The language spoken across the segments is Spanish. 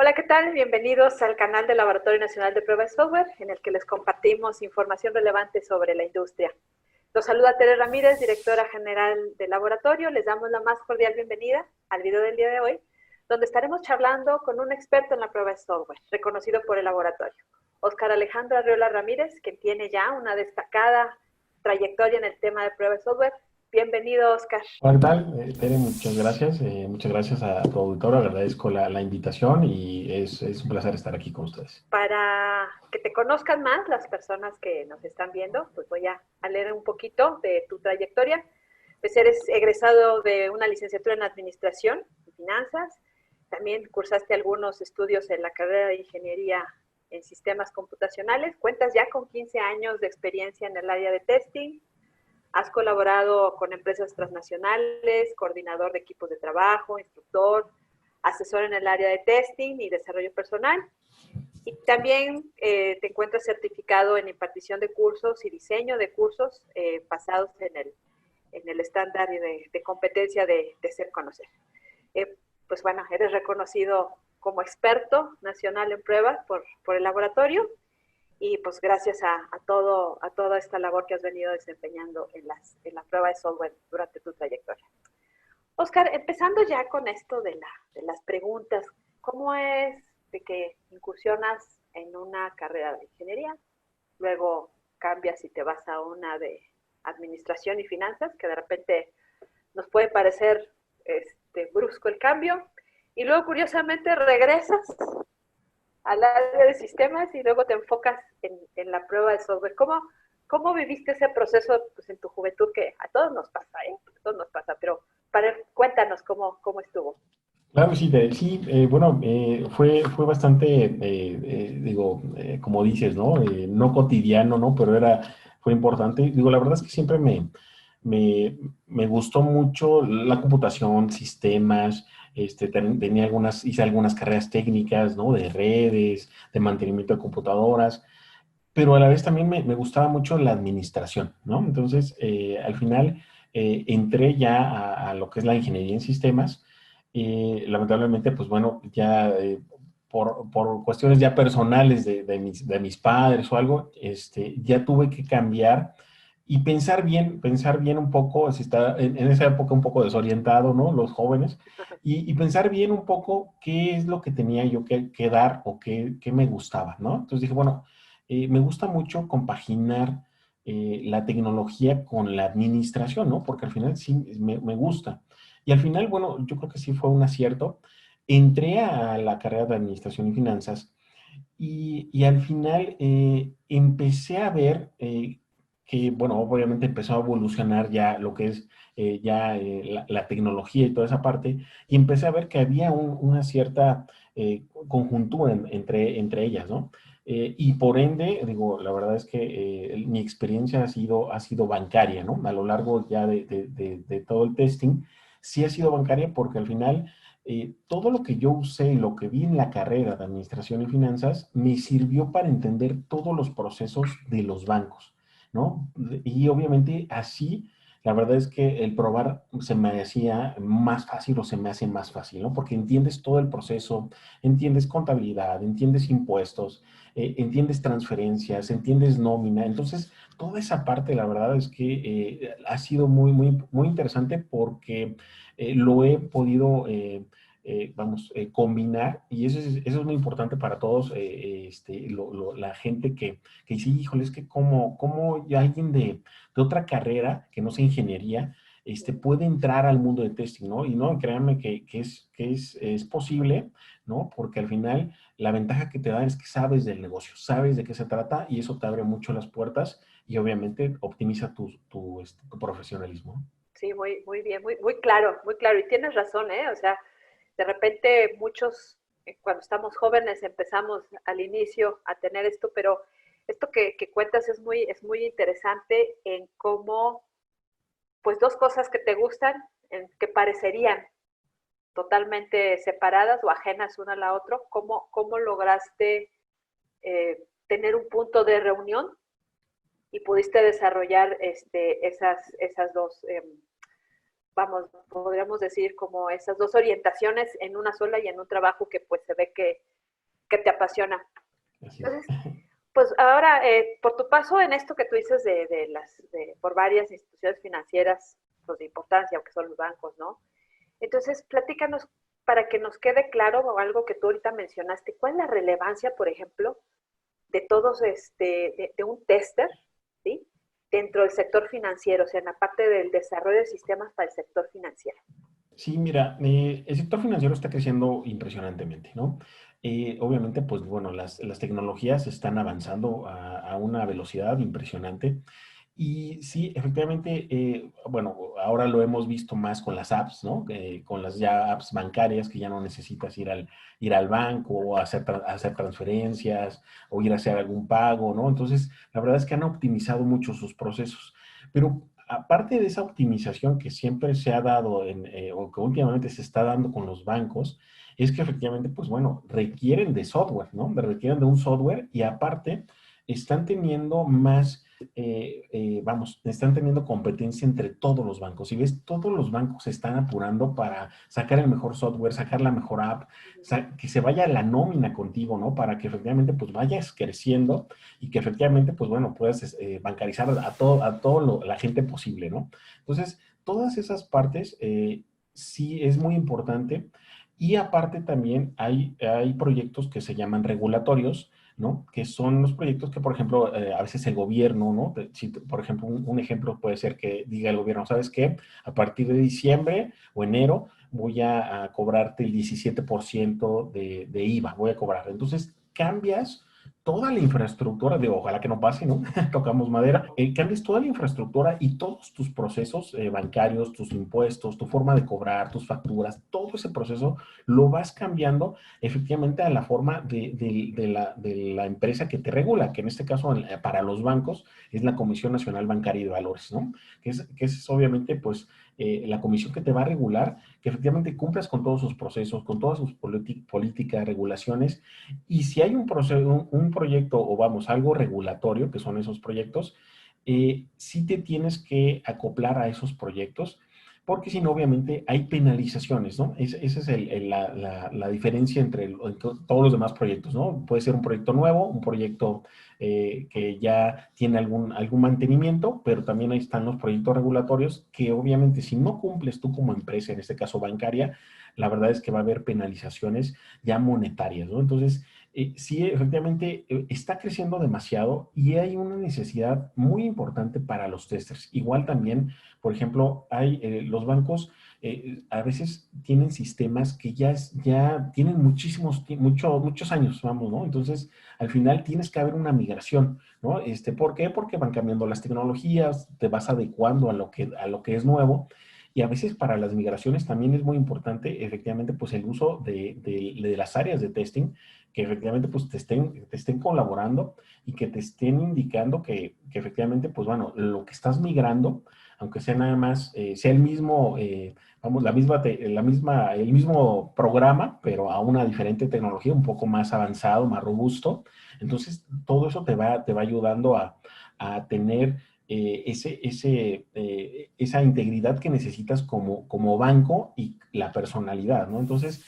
Hola, ¿qué tal? Bienvenidos al canal del Laboratorio Nacional de Pruebas de Software, en el que les compartimos información relevante sobre la industria. Los saluda Tere Ramírez, directora general del laboratorio. Les damos la más cordial bienvenida al video del día de hoy, donde estaremos charlando con un experto en la prueba de software, reconocido por el laboratorio, Óscar Alejandro Arriola Ramírez, que tiene ya una destacada trayectoria en el tema de prueba de software. Bienvenido, Óscar. Hola, ¿qué tal? Tere, muchas gracias. Muchas gracias a tu auditor. Agradezco la invitación y es un placer estar aquí con ustedes. Para que te conozcan más las personas que nos están viendo, pues voy a leer un poquito de tu trayectoria. Pues eres egresado de una licenciatura en Administración y Finanzas. También cursaste algunos estudios en la carrera de Ingeniería en Sistemas Computacionales. Cuentas ya con 15 años de experiencia en el área de testing. Has colaborado con empresas transnacionales, coordinador de equipos de trabajo, instructor, asesor en el área de testing y desarrollo personal. Y también te encuentras certificado en impartición de cursos y diseño de cursos basados en el estándar de competencia de ser conocer. Pues bueno, eres reconocido como experto nacional en pruebas por el laboratorio y pues gracias a toda esta labor que has venido desempeñando en la prueba de software durante tu trayectoria. Oscar, empezando ya con esto de las preguntas, ¿cómo es de que incursionas en una carrera de ingeniería, luego cambias y te vas a una de administración y finanzas, que de repente nos puede parecer brusco el cambio, y luego curiosamente regresas al área de sistemas y luego te enfocas en la prueba de software? ¿Cómo viviste ese proceso pues, en tu juventud? Que a todos nos pasa, ¿eh? A todos nos pasa, pero cuéntanos cómo estuvo. Claro, sí, sí, bueno, fue bastante, como dices, ¿no? No cotidiano, ¿no? Pero fue importante. Digo, la verdad es que siempre me, me gustó mucho la computación, sistemas, hice algunas carreras técnicas, ¿no? De redes, de mantenimiento de computadoras, pero a la vez también me gustaba mucho la administración, ¿no? Entonces, al final entré ya a lo que es la ingeniería en sistemas. Lamentablemente, pues bueno, ya por cuestiones ya personales de mis padres o algo, ya tuve que cambiar y pensar bien un poco, si está en esa época un poco desorientado, ¿no? Los jóvenes, y pensar bien un poco qué es lo que tenía yo que dar o qué me gustaba, ¿no? Entonces dije, bueno, me gusta mucho compaginar la tecnología con la administración, ¿no? Porque al final sí me gusta. Y al final, bueno, yo creo que sí fue un acierto. Entré a la carrera de Administración y Finanzas y al final empecé a ver que, bueno, obviamente empezó a evolucionar ya lo que es la tecnología y toda esa parte, y empecé a ver que había una cierta conjuntura entre ellas, ¿no? Y por ende, digo, la verdad es que mi experiencia ha sido bancaria, ¿no? A lo largo ya de todo el testing, sí ha sido bancaria porque al final todo lo que yo usé y lo que vi en la carrera de Administración y Finanzas me sirvió para entender todos los procesos de los bancos, ¿no? Y obviamente así, la verdad es que el probar se me hacía más fácil o se me hace más fácil, ¿no? Porque entiendes todo el proceso, entiendes contabilidad, entiendes impuestos, entiendes transferencias, entiendes nómina. Entonces, toda esa parte, la verdad es que ha sido muy interesante porque lo he podido, combinar, y eso es muy importante para todos, la gente que dice, híjole, es que cómo ya alguien de otra carrera, que no sea ingeniería, puede entrar al mundo de testing, ¿no? Y no, créanme es posible, ¿no? Porque al final la ventaja que te dan es que sabes del negocio, sabes de qué se trata, y eso te abre mucho las puertas y obviamente optimiza tu profesionalismo. Sí, muy bien, muy claro, muy claro. Y tienes razón, ¿eh? O sea, de repente muchos, cuando estamos jóvenes, empezamos al inicio a tener esto, pero esto que cuentas es muy interesante en cómo, pues dos cosas que te gustan, que parecerían totalmente separadas o ajenas una a la otra, cómo lograste tener un punto de reunión y pudiste desarrollar esas dos vamos, podríamos decir como esas dos orientaciones en una sola y en un trabajo que pues se ve que te apasiona. Así es. Entonces, pues ahora, por tu paso en esto que tú dices por varias instituciones financieras, pues de importancia, aunque son los bancos, ¿no? Entonces, platícanos para que nos quede claro o algo que tú ahorita mencionaste, ¿cuál es la relevancia, por ejemplo, de todos, de un tester, ¿sí? Dentro del sector financiero, o sea, en la parte del desarrollo de sistemas para el sector financiero. Sí, mira, el sector financiero está creciendo impresionantemente, ¿no? Obviamente, pues bueno, las tecnologías están avanzando a una velocidad impresionante. Y sí, efectivamente, bueno, ahora lo hemos visto más con las apps, ¿no? Con las ya apps bancarias que ya no necesitas ir al banco o hacer transferencias o ir a hacer algún pago, ¿no? Entonces, la verdad es que han optimizado mucho sus procesos. Pero aparte de esa optimización que siempre se ha dado o que últimamente se está dando con los bancos, es que efectivamente, pues bueno, requieren de software, ¿no? Requieren de un software y aparte están teniendo más vamos, están teniendo competencia entre todos los bancos. Y ves, todos los bancos se están apurando para sacar el mejor software, sacar la mejor app, que se vaya la nómina contigo, ¿no? Para que efectivamente pues vayas creciendo y que efectivamente pues bueno, puedas bancarizar a todo la gente posible, ¿no? Entonces, todas esas partes sí es muy importante. Y aparte también hay proyectos que se llaman regulatorios, ¿no? Que son los proyectos que, por ejemplo, a veces el gobierno, ¿no? Si, por ejemplo, un ejemplo puede ser que diga el gobierno, ¿sabes qué? A partir de diciembre o enero voy a cobrarte el 17% de IVA, voy a cobrar. Entonces, cambias toda la infraestructura, de ojalá que no pase, ¿no? Tocamos madera, cambias toda la infraestructura y todos tus procesos bancarios, tus impuestos, tu forma de cobrar, tus facturas, todo ese proceso lo vas cambiando efectivamente a la forma de la empresa que te regula, que en este caso para los bancos es la Comisión Nacional Bancaria y de Valores, ¿no? Que es obviamente pues la comisión que te va a regular, que efectivamente cumplas con todos sus procesos, con todas sus políticas, regulaciones, y si hay un proyecto o vamos, algo regulatorio, que son esos proyectos, sí te tienes que acoplar a esos proyectos porque si no, obviamente hay penalizaciones, ¿no? Esa es la diferencia entre todos los demás proyectos, ¿no? Puede ser un proyecto nuevo, un proyecto que ya tiene algún mantenimiento, pero también ahí están los proyectos regulatorios que obviamente si no cumples tú como empresa, en este caso bancaria, la verdad es que va a haber penalizaciones ya monetarias, ¿no? Entonces, sí, efectivamente, está creciendo demasiado y hay una necesidad muy importante para los testers. Igual también, por ejemplo, los bancos a veces tienen sistemas que ya tienen muchos años, vamos, ¿no? Entonces, al final tienes que haber una migración, ¿no? ¿Por qué? Porque van cambiando las tecnologías, te vas adecuando a lo que es nuevo. Y a veces para las migraciones también es muy importante, efectivamente, pues el uso de las áreas de testing, que efectivamente pues te estén colaborando y que te estén indicando que efectivamente, pues bueno, lo que estás migrando, aunque sea nada más, sea el mismo, vamos, el mismo programa, pero a una diferente tecnología, un poco más avanzado, más robusto. Entonces, todo eso te va ayudando a tener esa integridad que necesitas como banco y la personalidad, ¿no? Entonces,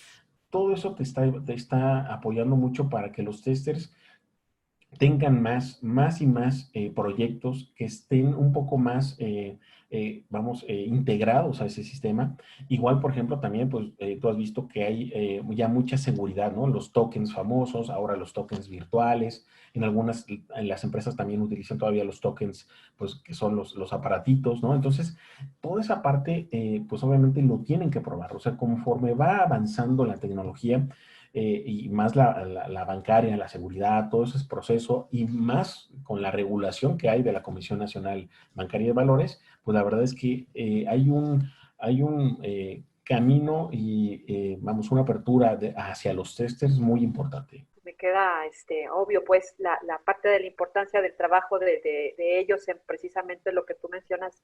todo eso te está apoyando mucho para que los testers tengan más y más proyectos que estén un poco más, vamos, integrados a ese sistema. Igual, por ejemplo, también, pues, tú has visto que hay ya mucha seguridad, ¿no? Los tokens famosos, ahora los tokens virtuales. En las empresas también utilizan todavía los tokens, pues, que son los aparatitos, ¿no? Entonces, toda esa parte, pues, obviamente lo tienen que probar. O sea, conforme va avanzando la tecnología, y más la bancaria, la seguridad, todo ese proceso, y más con la regulación que hay de la Comisión Nacional Bancaria de Valores, pues la verdad es que hay un camino y, vamos, una apertura hacia los testers muy importante. Me queda obvio, pues, la parte de la importancia del trabajo de ellos en precisamente lo que tú mencionas,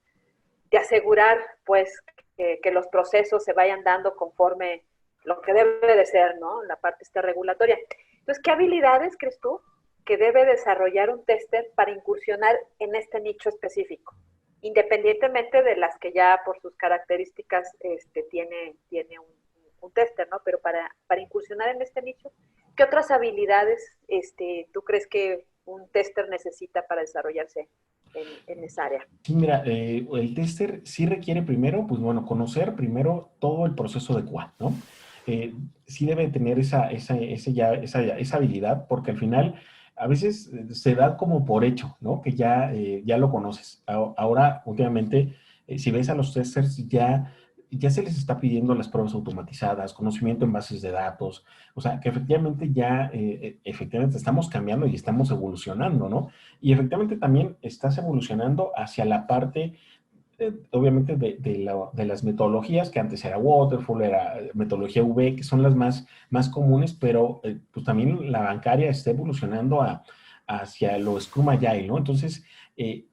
de asegurar, pues, que los procesos se vayan dando conforme lo que debe de ser, ¿no? La parte regulatoria. Entonces, ¿qué habilidades crees tú que debe desarrollar un tester para incursionar en este nicho específico? Independientemente de las que ya por sus características tiene un tester, ¿no? Pero para incursionar en este nicho, ¿Qué otras habilidades tú crees que un tester necesita para desarrollarse en esa área? Sí, mira, el tester sí requiere primero, pues bueno, conocer primero todo el proceso de QA, ¿no? Sí debe tener esa habilidad, porque al final a veces se da como por hecho, ¿no? Que ya lo conoces. Ahora, últimamente, si ves a los testers, ya se les está pidiendo las pruebas automatizadas, conocimiento en bases de datos, o sea, que efectivamente efectivamente estamos cambiando y estamos evolucionando, ¿no? Y efectivamente también estás evolucionando hacia la parte, obviamente, de las metodologías, que antes era Waterfall, era metodología V, que son las más comunes, pero pues también la bancaria está evolucionando hacia lo Scrum Agile, ¿no? Entonces,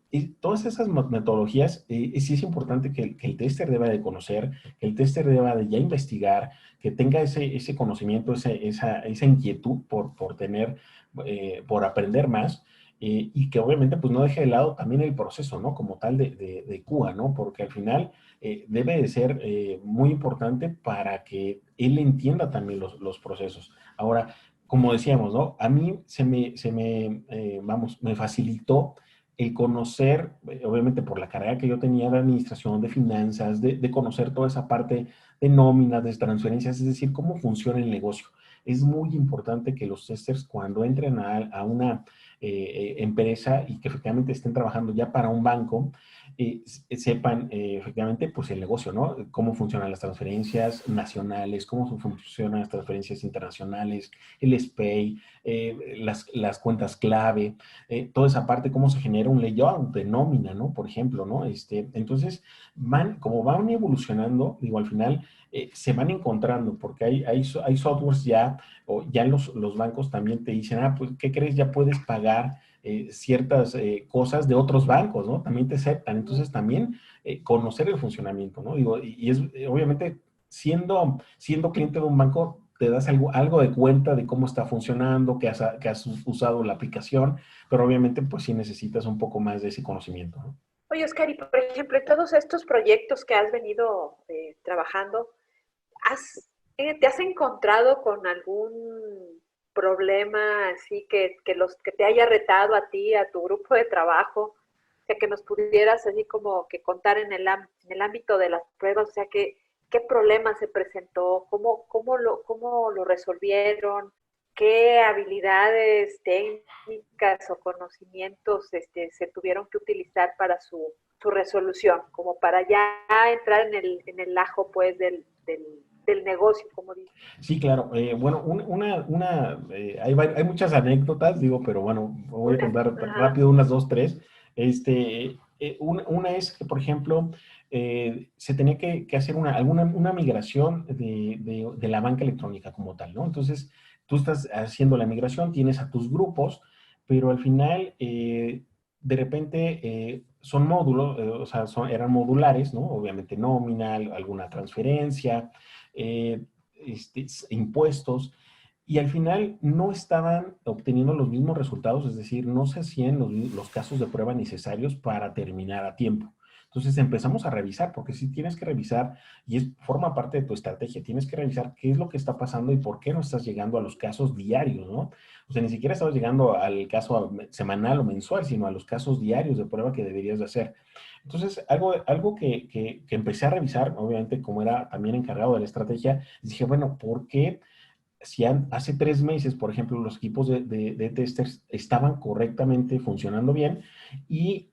y todas esas metodologías, sí es importante que el tester deba de conocer, que el tester deba de ya investigar, que tenga ese conocimiento, esa inquietud por aprender más, y que obviamente pues no deje de lado también el proceso, ¿no? Como tal de QA, ¿no? Porque al final debe de ser muy importante para que él entienda también los procesos. Ahora, como decíamos, ¿no? A mí me facilitó el conocer, obviamente por la carrera que yo tenía de administración, de finanzas, de conocer toda esa parte de nóminas, de transferencias, es decir, cómo funciona el negocio. Es muy importante que los testers, cuando entren a una empresa y que efectivamente estén trabajando ya para un banco, sepan efectivamente pues el negocio, ¿no? Cómo funcionan las transferencias nacionales, cómo funcionan las transferencias internacionales, el SPAY, las cuentas clave, toda esa parte, cómo se genera un layout de nómina, ¿no? Por ejemplo, ¿no? Entonces, como van evolucionando, digo, al final se van encontrando, porque hay softwares ya, o ya los bancos también te dicen, pues, ¿qué crees? Ya puedes pagar ciertas cosas de otros bancos, ¿no? También te aceptan. Entonces, también conocer el funcionamiento, ¿no? Digo, y es obviamente, siendo cliente de un banco, te das algo de cuenta de cómo está funcionando, que has usado la aplicación, pero obviamente, pues sí necesitas un poco más de ese conocimiento, ¿no? Oye, Oscar, y por ejemplo, en todos estos proyectos que has venido trabajando, ¿te has encontrado con algún problema así que te haya retado a ti, a tu grupo de trabajo? O sea, que nos pudieras así como que contar en el ámbito de las pruebas, o sea, qué problema se presentó, cómo lo resolvieron, qué habilidades técnicas o conocimientos se tuvieron que utilizar para su resolución, como para ya entrar en el ajo pues del negocio, como dice. Sí, claro. Bueno, hay muchas anécdotas, digo, pero bueno, voy a Una, contar ajá, rápido unas dos, tres. Una es que, por ejemplo, se tenía que hacer una migración de la banca electrónica como tal, ¿no? Entonces, tú estás haciendo la migración, tienes a tus grupos, pero al final, de repente, son módulos, o sea, eran modulares, ¿no? Obviamente nominal, alguna transferencia. eh, Impuestos, y al final no estaban obteniendo los mismos resultados, es decir, no se hacían los casos de prueba necesarios para terminar a tiempo. Entonces empezamos a revisar, porque si tienes que revisar, y forma parte de tu estrategia, tienes que revisar qué es lo que está pasando y por qué no estás llegando a los casos diarios, ¿no? O sea, ni siquiera estabas llegando al caso semanal o mensual, sino a los casos diarios de prueba que deberías de hacer. Entonces, algo que empecé a revisar, obviamente como era también encargado de la estrategia, dije, bueno, ¿por qué si hace 3 meses, por ejemplo, los equipos de testers estaban correctamente funcionando bien y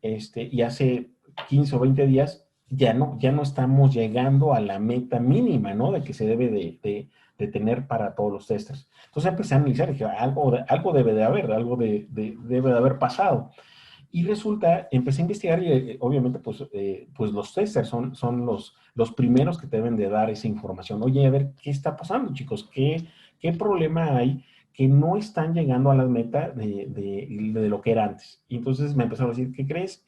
hace 15 o 20 días ya no estamos llegando a la meta mínima, ¿no? De que se debe de tener para todos los testers. Entonces empecé a analizar y dije, algo debe de haber, debe de haber pasado. Y resulta, empecé a investigar y obviamente pues los testers son los primeros que te deben de dar esa información. Oye, a ver, ¿qué está pasando, chicos? ¿Qué problema hay que no están llegando a la meta de lo que era antes? Y entonces me empezaron a decir, ¿qué crees?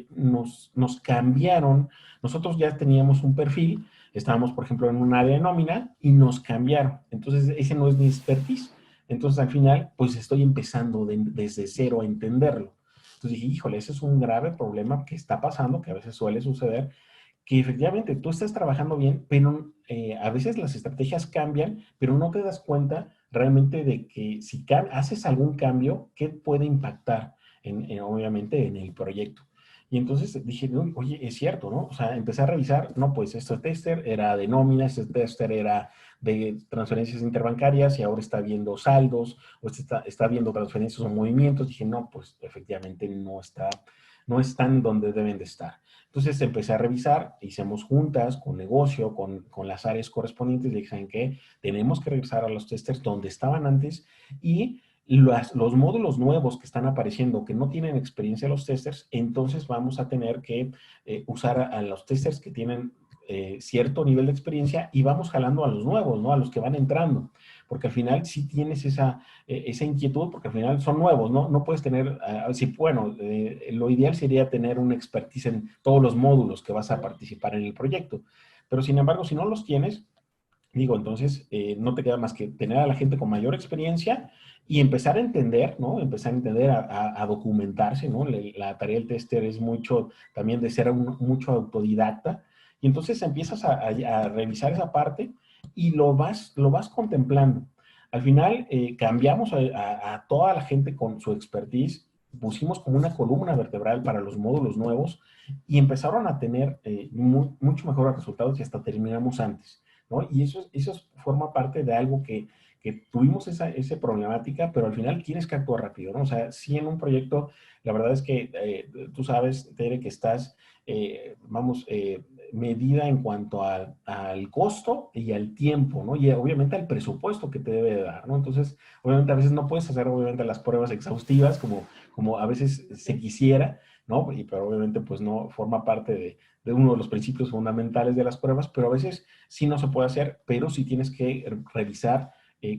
Nos cambiaron. Nosotros ya teníamos un perfil, estábamos, por ejemplo, en un área de nómina y nos cambiaron. Entonces, ese no es mi expertise. Entonces, al final, pues estoy empezando desde cero a entenderlo. Entonces dije, híjole, ese es un grave problema que está pasando, que a veces suele suceder, que efectivamente tú estás trabajando bien, pero a veces las estrategias cambian, pero no te das cuenta realmente de que si haces algún cambio, ¿qué puede impactar obviamente en el proyecto? Y entonces dije, no, oye, es cierto, ¿no? O sea, empecé a revisar, no, pues este tester era de nóminas, este tester era de transferencias interbancarias y ahora está viendo saldos o está viendo transferencias o movimientos. Dije, no, pues efectivamente no están donde deben de estar. Entonces empecé a revisar, hicimos juntas con negocio, con las áreas correspondientes, y dije, ¿saben qué? Tenemos que regresar a los testers donde estaban antes y los módulos nuevos que están apareciendo, que no tienen experiencia los testers, entonces vamos a tener que usar a los testers que tienen cierto nivel de experiencia y vamos jalando a los nuevos, ¿no? A los que van entrando, porque al final sí tienes esa inquietud, porque al final son nuevos, ¿no? No puedes tener, bueno, lo ideal sería tener una expertise en todos los módulos que vas a participar en el proyecto, pero sin embargo, si no los tienes, digo, entonces no te queda más que tener a la gente con mayor experiencia y empezar a entender, ¿no? Empezar a entender, a documentarse, ¿no? La tarea del tester es mucho también de ser mucho autodidacta y entonces empiezas a revisar esa parte y lo vas contemplando. Al final cambiamos a toda la gente con su expertise, pusimos como una columna vertebral para los módulos nuevos y empezaron a tener mucho mejores resultados y hasta terminamos antes, ¿no? Y eso forma parte de algo que tuvimos esa problemática, pero al final tienes que actuar rápido, ¿no? O sea, sí en un proyecto, la verdad es que tú sabes, Tere, que estás, medida en cuanto al costo y al tiempo, ¿no? Y obviamente al presupuesto que te debe de dar, ¿no? Entonces, obviamente a veces no puedes hacer, obviamente, las pruebas exhaustivas como a veces se quisiera, ¿no? Pero obviamente pues no forma parte de uno de los principios fundamentales de las pruebas, pero a veces sí no se puede hacer, pero sí tienes que revisar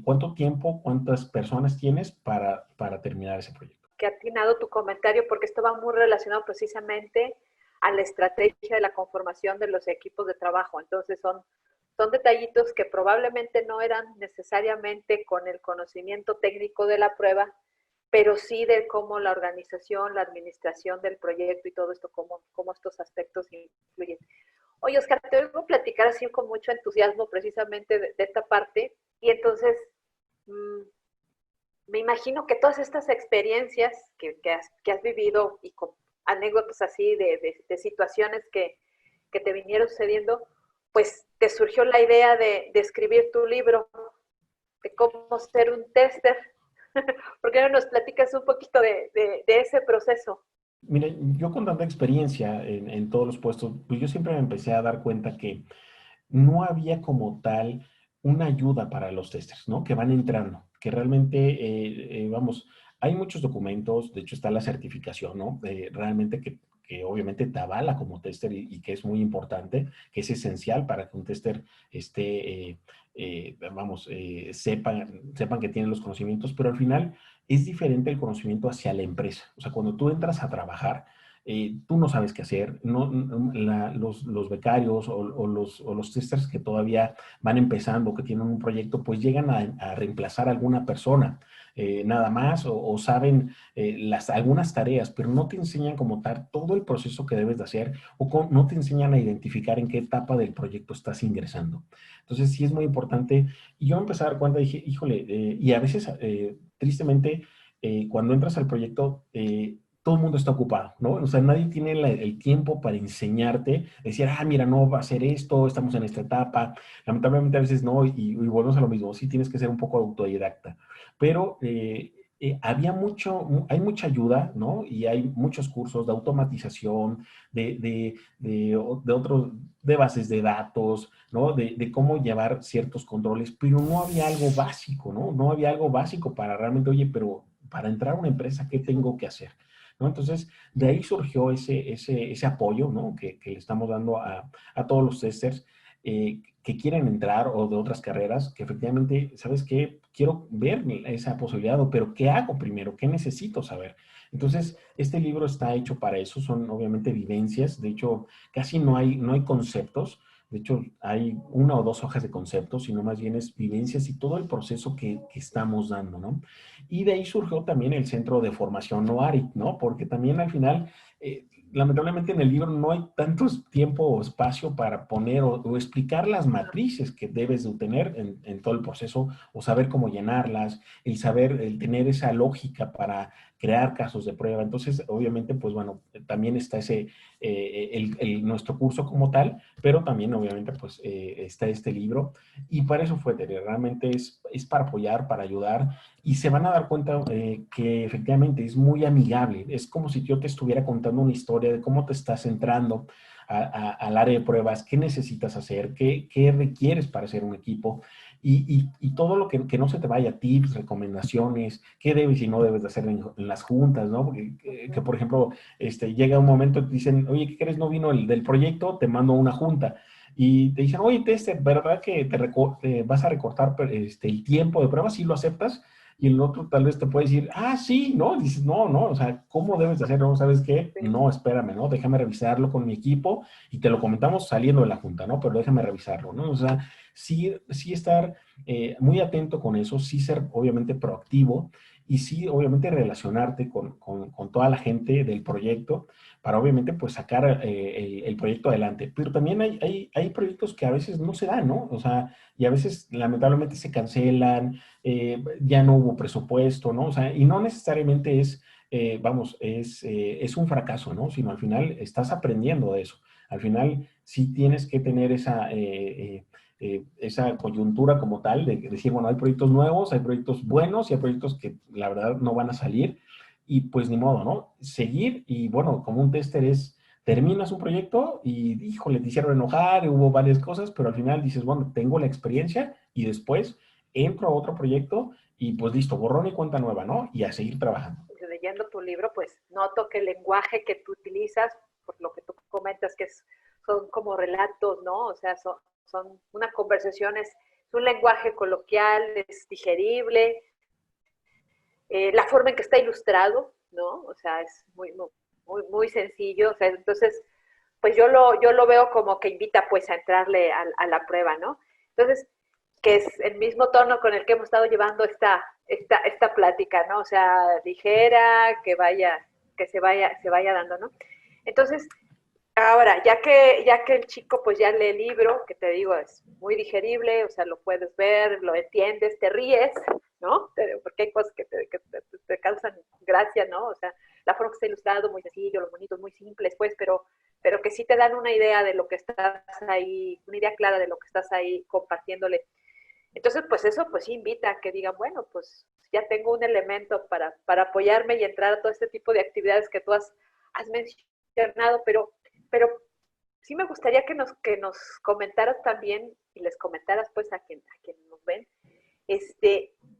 cuánto tiempo, cuántas personas tienes para terminar ese proyecto. Que ha atinado tu comentario porque esto va muy relacionado precisamente a la estrategia de la conformación de los equipos de trabajo. Entonces son detallitos que probablemente no eran necesariamente con el conocimiento técnico de la prueba, pero sí de cómo la organización, la administración del proyecto y todo esto, cómo estos aspectos influyen. Oye, Oscar, te oigo platicar así con mucho entusiasmo precisamente de esta parte y entonces me imagino que todas estas experiencias que has vivido y con anécdotas así de situaciones que te vinieron sucediendo, pues te surgió la idea de escribir tu libro, de cómo ser un tester. ¿Por qué no nos platicas un poquito de ese proceso? Mira, yo con tanta experiencia en todos los puestos, pues yo siempre me empecé a dar cuenta que no había como tal una ayuda para los testers, ¿no? Que van entrando, que realmente, hay muchos documentos, de hecho está la certificación, ¿no? Realmente que obviamente te avala como tester y que es muy importante, que es esencial para que un tester esté, sepan que tienen los conocimientos, pero al final es diferente el conocimiento hacia la empresa. O sea, cuando tú entras a trabajar, tú no sabes qué hacer, los becarios o los testers que todavía van empezando, que tienen un proyecto, pues llegan a reemplazar a alguna persona, nada más, o saben algunas tareas, pero no te enseñan como tal todo el proceso que debes de hacer, no te enseñan a identificar en qué etapa del proyecto estás ingresando. Entonces sí es muy importante, y yo me empecé a dar cuenta, dije, híjole, y a veces, tristemente, cuando entras al proyecto, todo el mundo está ocupado, ¿no? O sea, nadie tiene el tiempo para enseñarte, decir, mira, no va a ser esto, estamos en esta etapa. Lamentablemente a veces no, y volvemos a lo mismo, sí tienes que ser un poco autodidacta. Pero hay mucha ayuda, ¿no? Y hay muchos cursos de automatización, de bases de datos, ¿no? De cómo llevar ciertos controles, pero no había algo básico, ¿no? No había algo básico para realmente, oye, pero para entrar a una empresa, ¿qué tengo que hacer? ¿No? Entonces, de ahí surgió ese apoyo, ¿no? Que le estamos dando a todos los testers que quieren entrar o de otras carreras, que efectivamente, ¿sabes qué? Quiero ver esa posibilidad, pero ¿qué hago primero? ¿Qué necesito saber? Entonces, este libro está hecho para eso, son obviamente vivencias, de hecho, casi no hay conceptos, de hecho, hay una o dos hojas de conceptos, sino más bien es vivencias y todo el proceso que estamos dando, ¿no? Y de ahí surgió también el Centro de Formación OARIC, ¿no? Porque también al final lamentablemente en el libro no hay tanto tiempo o espacio para poner o explicar las matrices que debes de tener en todo el proceso o saber cómo llenarlas, el saber, el tener esa lógica para crear casos de prueba. Entonces, obviamente, pues bueno, también está ese, nuestro curso como tal, pero también obviamente pues está este libro y para eso fue, Tere, realmente es para apoyar, para ayudar y se van a dar cuenta que efectivamente es muy amigable. Es como si yo te estuviera contando una historia de cómo te estás entrando al área de pruebas, qué necesitas hacer, qué requieres para hacer un equipo y todo lo que no se te vaya, tips, recomendaciones, qué debes y no debes de hacer en las juntas, ¿no? Porque, que, por ejemplo, llega un momento y te dicen, oye, ¿qué crees? No vino el del proyecto, te mando una junta. Y te dicen, oye, ¿verdad que te vas a recortar el tiempo de pruebas? ¿Sí lo aceptas? Y el otro tal vez te puede decir, ah, sí, ¿no? Y dices, no, no, o sea, ¿cómo debes de hacerlo? ¿Sabes qué? Sí. No, espérame, ¿no? Déjame revisarlo con mi equipo y te lo comentamos saliendo de la junta, ¿no? Pero déjame revisarlo, ¿no? O sea, sí estar muy atento con eso, sí ser obviamente proactivo y sí obviamente relacionarte con toda la gente del proyecto para obviamente pues sacar el proyecto adelante. Pero también hay proyectos que a veces no se dan, ¿no? O sea, y a veces lamentablemente se cancelan, ya no hubo presupuesto, ¿no? O sea, y no necesariamente es un fracaso, ¿no? Sino al final estás aprendiendo de eso. Al final sí tienes que tener esa coyuntura como tal de decir, bueno, hay proyectos nuevos, hay proyectos buenos y hay proyectos que la verdad no van a salir y pues ni modo, ¿no? Seguir y bueno, como un tester terminas un proyecto y híjole, te hicieron enojar, hubo varias cosas, pero al final dices, bueno, tengo la experiencia y después entro a otro proyecto y pues listo, borrón y cuenta nueva, ¿no? Y a seguir trabajando. Leyendo tu libro, pues noto que el lenguaje que tú utilizas, por lo que tú comentas, son como relatos, ¿no? O sea, son una conversación, es un lenguaje coloquial, es digerible, la forma en que está ilustrado, ¿no? O sea, es muy sencillo, o sea, entonces, pues yo lo veo como que invita pues a entrarle a la prueba, ¿no? Entonces, que es el mismo tono con el que hemos estado llevando esta plática, ¿no? O sea, ligera, que se vaya dando, ¿no? Entonces, ahora, ya que el chico pues ya lee el libro, que te digo, es muy digerible, o sea, lo puedes ver, lo entiendes, te ríes, ¿no? Porque hay cosas que te causan gracia, ¿no? O sea, la forma que está ilustrado, muy sencillo, los bonitos, muy simples, pues, pero que sí te dan una idea de lo que estás ahí, una idea clara de lo que estás ahí compartiéndole. Entonces, pues eso pues invita a que digan, bueno, pues ya tengo un elemento para apoyarme y entrar a todo este tipo de actividades que tú has mencionado, pero sí me gustaría que nos comentaras también y les comentaras pues a quien nos ven,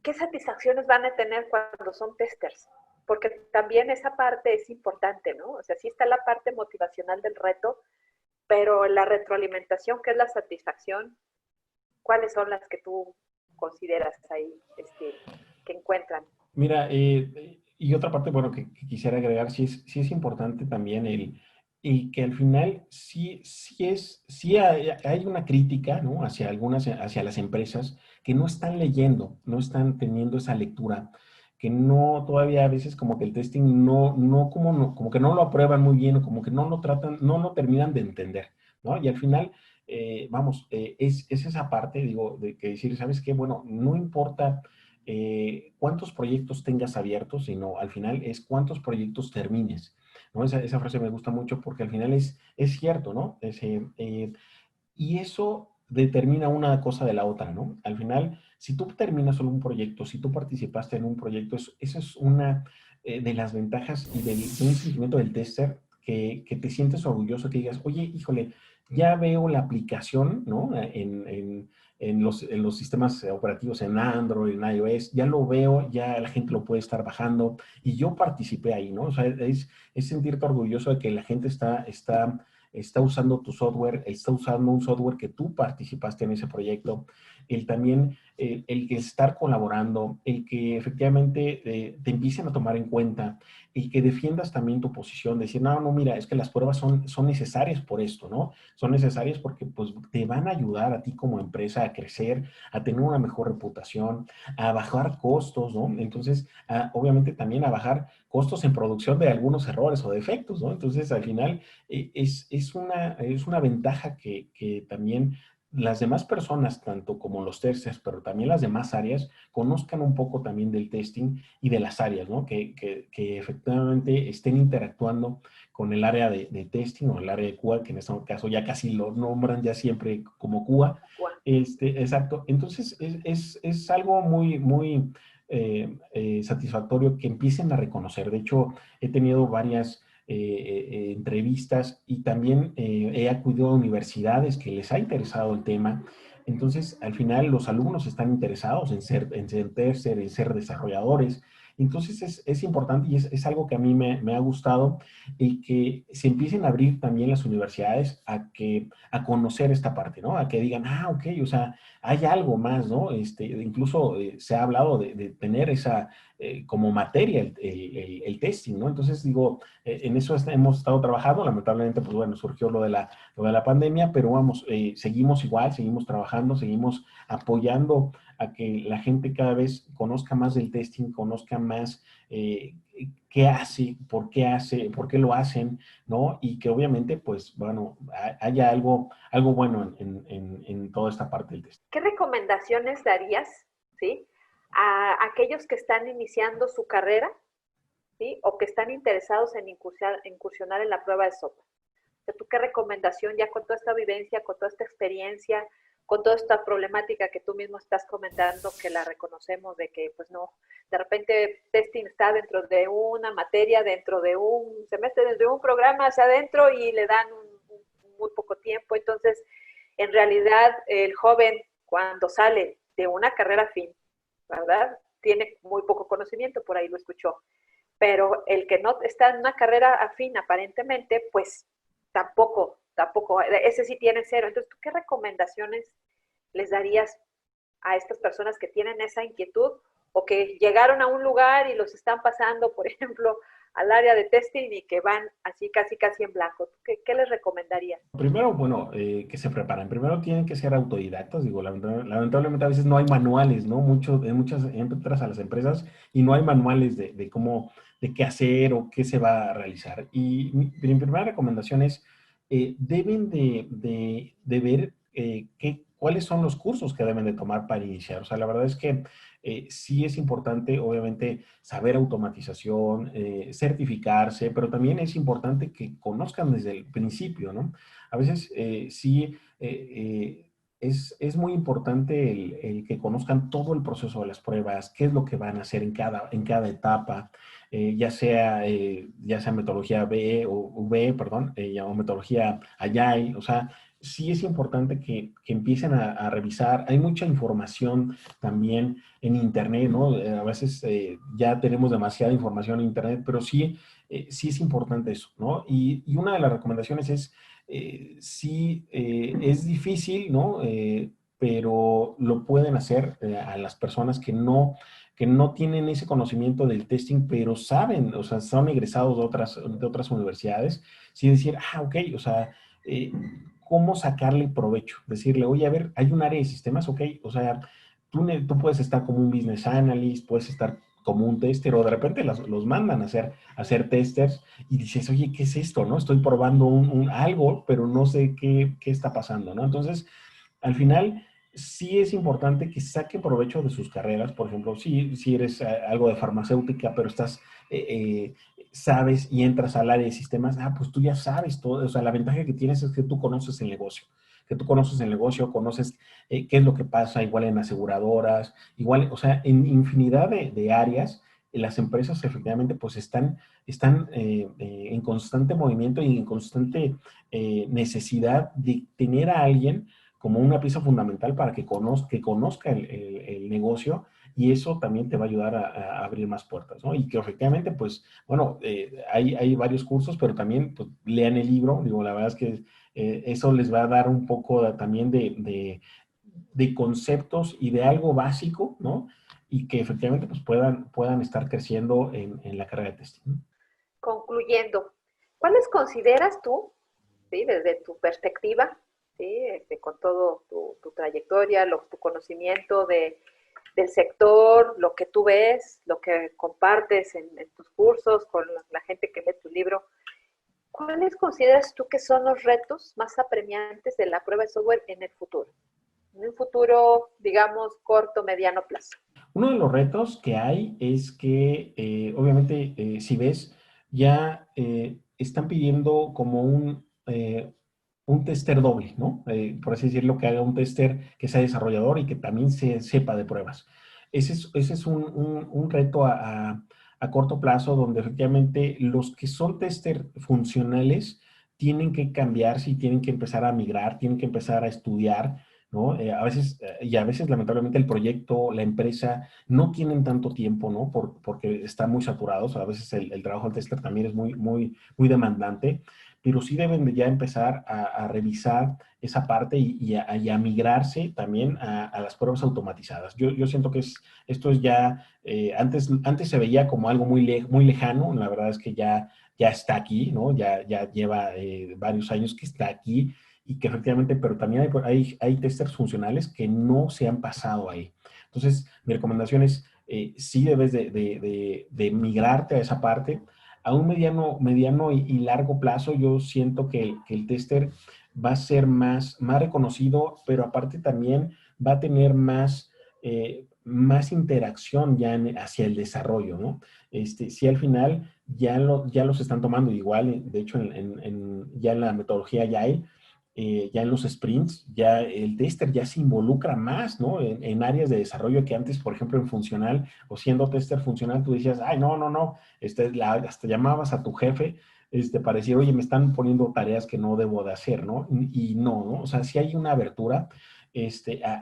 qué satisfacciones van a tener cuando son testers, porque también esa parte es importante, ¿no? O sea, sí está la parte motivacional del reto, pero la retroalimentación, que es la satisfacción, ¿cuáles son las que tú consideras ahí que encuentran? Mira, y otra parte, bueno, que quisiera agregar, sí es importante también y que al final sí hay una crítica, ¿no? Hacia las empresas que no están leyendo, no están teniendo esa lectura, que no, todavía a veces como que el testing como que no lo aprueban muy bien o como que no lo tratan, no lo terminan de entender, ¿no? Y al final, es esa parte, digo, de que decir, ¿sabes qué? Bueno, no importa cuántos proyectos tengas abiertos, sino al final es cuántos proyectos termines, ¿no? Esa frase me gusta mucho porque al final es cierto, ¿no? Y eso determina una cosa de la otra, ¿no? Al final, si tú terminas solo un proyecto, si tú participaste en un proyecto, eso es una de las ventajas y de un sentimiento del tester que te sientes orgulloso, que digas, oye, híjole, ya veo la aplicación, ¿no? En los sistemas operativos en Android, en iOS, ya lo veo, ya la gente lo puede estar bajando y yo participé ahí, ¿no? O sea, es sentirte orgulloso de que la gente está usando tu software, está usando un software que tú participaste en ese proyecto. El también el que estar colaborando, el que efectivamente te empiecen a tomar en cuenta, y que defiendas también tu posición, decir, no, no, mira, es que las pruebas son necesarias por esto, ¿no? Son necesarias porque pues te van a ayudar a ti como empresa a crecer, a tener una mejor reputación, a bajar costos, ¿no? Entonces, obviamente también a bajar costos en producción de algunos errores o defectos, ¿no? Entonces, al final, es una ventaja que también las demás personas, tanto como los testers, pero también las demás áreas, conozcan un poco también del testing y de las áreas, ¿no? Que efectivamente estén interactuando con el área de testing o el área de QA, que en este caso ya casi lo nombran ya siempre como QA. Exacto. Entonces, es algo muy, muy satisfactorio que empiecen a reconocer. De hecho, he tenido varias entrevistas y también he acudido a universidades que les ha interesado el tema. Entonces, al final, los alumnos están interesados en ser tester, en ser desarrolladores. Entonces, es importante y es algo que a mí me ha gustado, y que se empiecen a abrir también las universidades a conocer esta parte, ¿no? A que digan, ok, o sea, hay algo más, ¿no? Incluso se ha hablado de tener esa como materia el testing, ¿no? Entonces, digo, en eso hemos estado trabajando. Lamentablemente, pues bueno, surgió lo de la pandemia, pero vamos, seguimos igual, seguimos trabajando, seguimos apoyando a que la gente cada vez conozca más del testing, conozca más qué hace, por qué lo hacen, ¿no? Y que obviamente, pues bueno, haya algo bueno en toda esta parte del testing. ¿Qué recomendaciones darías, ¿sí?, a aquellos que están iniciando su carrera, ¿sí?, o que están interesados en incursionar en la prueba de software? O sea, ¿tú qué recomendación, ya con toda esta vivencia, con toda esta experiencia, con toda esta problemática que tú mismo estás comentando, que la reconocemos de que, pues no, de repente testing está dentro de una materia, dentro de un semestre, dentro de un programa hacia adentro, y le dan muy poco tiempo? Entonces, en realidad, el joven, cuando sale de una carrera afín, ¿verdad?, tiene muy poco conocimiento, por ahí lo escuchó. Pero el que no está en una carrera afín, aparentemente, pues tampoco, ese sí tiene cero. Entonces, ¿tú qué recomendaciones les darías a estas personas que tienen esa inquietud, o que llegaron a un lugar y los están pasando, por ejemplo, al área de testing, y que van así casi en blanco? ¿Qué les recomendarías? Primero, bueno, que se preparen. Primero tienen que ser autodidactas. Digo, lamentablemente a veces no hay manuales, ¿no? En muchas entras a las empresas y no hay manuales de cómo, de qué hacer o qué se va a realizar. Y mi primera recomendación es, deben de ver cuáles son los cursos que deben de tomar para iniciar. O sea, la verdad es que sí es importante, obviamente, saber automatización, certificarse, pero también es importante que conozcan desde el principio, ¿no? A veces sí es muy importante el que conozcan todo el proceso de las pruebas, qué es lo que van a hacer en cada etapa, ya sea metodología B o V, perdón, o metodología Agile. O sea, sí es importante que empiecen a revisar. Hay mucha información también en Internet, ¿no? A veces ya tenemos demasiada información en Internet, pero sí es importante eso, ¿no? Y una de las recomendaciones es, sí, es difícil, ¿no? Pero lo pueden hacer a las personas que no tienen ese conocimiento del testing, pero saben, o sea, son egresados de otras universidades, sí decir, ok, o sea, ¿cómo sacarle provecho? Decirle, oye, a ver, hay un área de sistemas, ok, o sea, tú puedes estar como un business analyst, puedes estar como un tester, o de repente los mandan a hacer testers, y dices, oye, ¿qué es esto? ¿No? Estoy probando algo, pero no sé qué está pasando, ¿no? Entonces, al final, sí es importante que saquen provecho de sus carreras. Por ejemplo, si eres algo de farmacéutica, pero sabes y entras al área de sistemas, pues tú ya sabes todo. O sea, la ventaja que tienes es que tú conoces el negocio, conoces qué es lo que pasa, igual en aseguradoras, igual, o sea, en infinidad de áreas. Las empresas efectivamente pues están en constante movimiento y en constante necesidad de tener a alguien como una pieza fundamental para que conozca el negocio, y eso también te va a ayudar a abrir más puertas, ¿no? Y que efectivamente, pues, bueno, hay varios cursos, pero también pues, lean el libro. Digo, la verdad es que eso les va a dar un poco también de conceptos y de algo básico, ¿no? Y que efectivamente pues puedan estar creciendo en la carrera de testing, ¿no? Concluyendo, ¿cuáles consideras tú, ¿sí? Desde tu perspectiva, ¿sí? Con todo tu trayectoria, tu conocimiento del sector, lo que tú ves, lo que compartes en tus cursos con la gente que lee tu libro, ¿cuáles consideras tú que son los retos más apremiantes de la prueba de software en el futuro? En un futuro, digamos, corto, mediano plazo. Uno de los retos que hay es que, obviamente, si ves, ya están pidiendo como un tester doble, ¿no? Por así decirlo, que haga un tester que sea desarrollador y que también se sepa de pruebas. Ese es un reto a corto plazo donde efectivamente los que son tester funcionales tienen que cambiarse y tienen que empezar a migrar, tienen que empezar a estudiar, ¿no? Y a veces, lamentablemente, el proyecto, la empresa, no tienen tanto tiempo, ¿no? Porque están muy saturados. A veces el trabajo del tester también es muy demandante, pero sí deben de ya empezar a revisar esa parte y a migrarse también a las pruebas automatizadas. Yo siento que esto es ya, antes se veía como algo muy lejano, la verdad es que ya está aquí, ¿no? Ya lleva varios años que está aquí y que efectivamente, pero también hay testers funcionales que no se han pasado ahí. Entonces, mi recomendación es, sí debes de migrarte a esa parte. A un mediano y largo plazo, yo siento que el tester va a ser más reconocido, pero aparte también va a tener más interacción ya hacia el desarrollo, ¿no? Sí, al final ya los están tomando igual, de hecho, ya en la metodología Agile, ya en los sprints, ya el tester ya se involucra más, ¿no? En áreas de desarrollo que antes, por ejemplo, en funcional o siendo tester funcional, tú decías, ay, no, hasta llamabas a tu jefe para decir, oye, me están poniendo tareas que no debo de hacer, ¿no? Y no, ¿no? O sea, si hay una abertura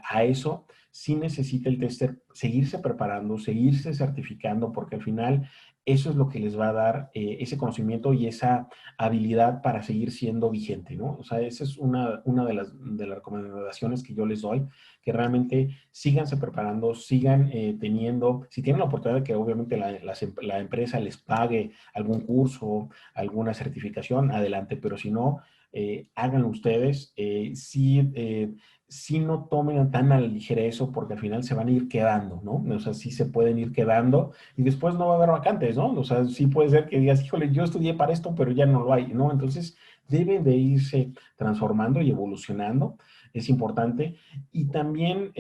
a eso, sí necesita el tester seguirse preparando, seguirse certificando, porque al final eso es lo que les va a dar ese conocimiento y esa habilidad para seguir siendo vigente, ¿no? O sea, esa es una de las recomendaciones que yo les doy, que realmente síganse preparando, sigan teniendo, si tienen la oportunidad de que obviamente la empresa les pague algún curso, alguna certificación, adelante, pero si no, háganlo ustedes. Sí no tomen tan a la ligera eso porque al final se van a ir quedando, ¿no? O sea, sí se pueden ir quedando y después no va a haber vacantes, ¿no? O sea, sí puede ser que digas, híjole, yo estudié para esto, pero ya no lo hay, ¿no? Entonces, deben de irse transformando y evolucionando, es importante. Y también,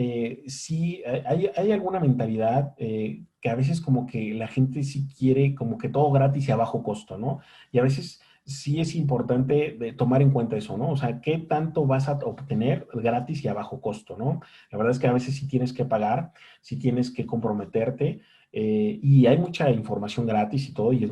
sí, hay alguna mentalidad que a veces como que la gente sí quiere como que todo gratis y a bajo costo, ¿no? Y a veces sí es importante tomar en cuenta eso, ¿no? O sea, ¿qué tanto vas a obtener gratis y a bajo costo, ¿no? La verdad es que a veces sí tienes que pagar, sí tienes que comprometerte, y hay mucha información gratis y todo, y es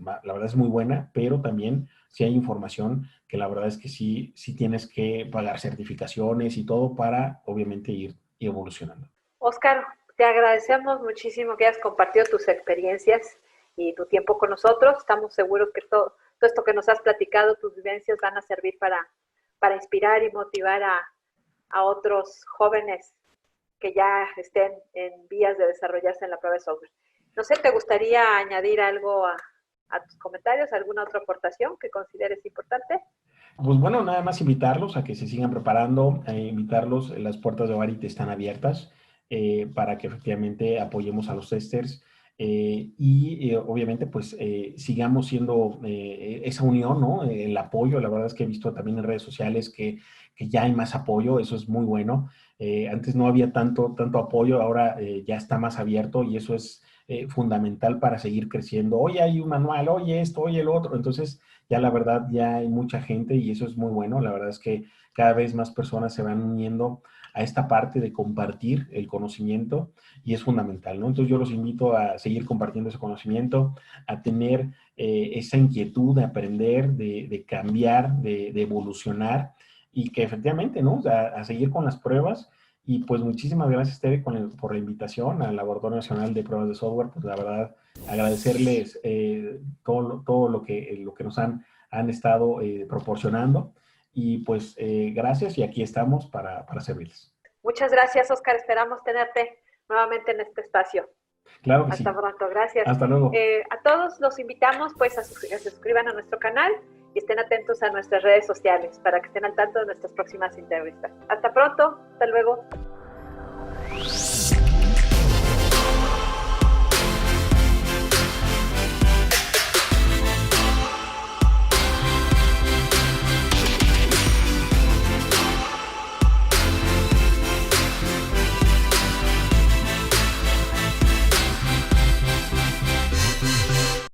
la verdad es muy buena, pero también sí hay información que la verdad es que sí tienes que pagar certificaciones y todo para, obviamente, ir evolucionando. Oscar, te agradecemos muchísimo que hayas compartido tus experiencias y tu tiempo con nosotros. Estamos seguros que todo esto que nos has platicado, tus vivencias, van a servir para inspirar y motivar a otros jóvenes que ya estén en vías de desarrollarse en la prueba de software. No sé, ¿te gustaría añadir algo a tus comentarios, alguna otra aportación que consideres importante? Pues bueno, nada más invitarlos a que se sigan preparando, invitarlos, las puertas de Ovarite están abiertas para que efectivamente apoyemos a los testers y obviamente pues sigamos siendo esa unión, ¿no? El apoyo, la verdad es que he visto también en redes sociales que ya hay más apoyo, eso es muy bueno. Antes no había tanto apoyo, ahora ya está más abierto y eso es fundamental para seguir creciendo. Oye, hay un manual, oye esto, oye el otro, entonces ya la verdad ya hay mucha gente y eso es muy bueno. La verdad es que cada vez más personas se van uniendo a esta parte de compartir el conocimiento y es fundamental, ¿no? Entonces yo los invito a seguir compartiendo ese conocimiento, a tener esa inquietud de aprender, de cambiar, de evolucionar y que efectivamente, ¿no? A seguir con las pruebas. Y pues muchísimas gracias, Tere, por la invitación al Laboratorio Nacional de Pruebas de Software. Pues la verdad, agradecerles todo lo que nos han estado proporcionando Y pues gracias y aquí estamos para servirles. Muchas gracias, Oscar. Esperamos tenerte nuevamente en este espacio. Claro que Hasta sí. pronto, gracias. Hasta luego. A todos los invitamos pues a se suscriban a nuestro canal y estén atentos a nuestras redes sociales para que estén al tanto de nuestras próximas entrevistas. Hasta pronto, hasta luego.